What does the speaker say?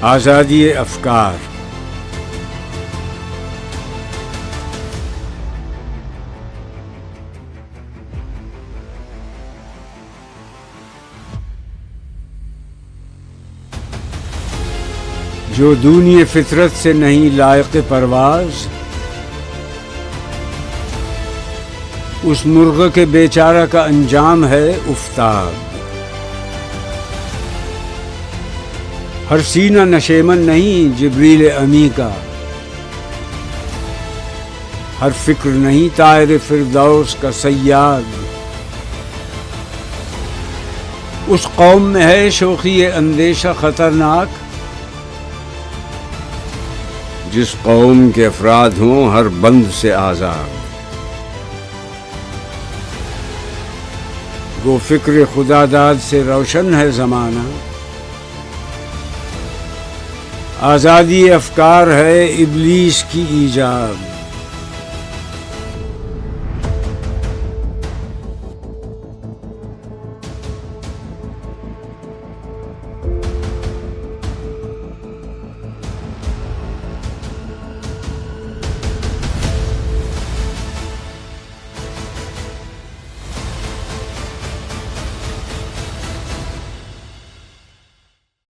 آزادی افکار۔ جو دونی فطرت سے نہیں لائق پرواز، اس مرغ کے بیچارہ کا انجام ہے افتاد۔ ہر سینہ نشیمن نہیں جبریل امی کا، ہر فکر نہیں طائر فردوس کا صیاد۔ اس قوم میں ہے شوخی اندیشہ خطرناک، جس قوم کے افراد ہوں ہر بند سے آزاد۔ وہ فکر خدا داد سے روشن ہے زمانہ، آزادی افکار ہے ابلیس کی ایجاد۔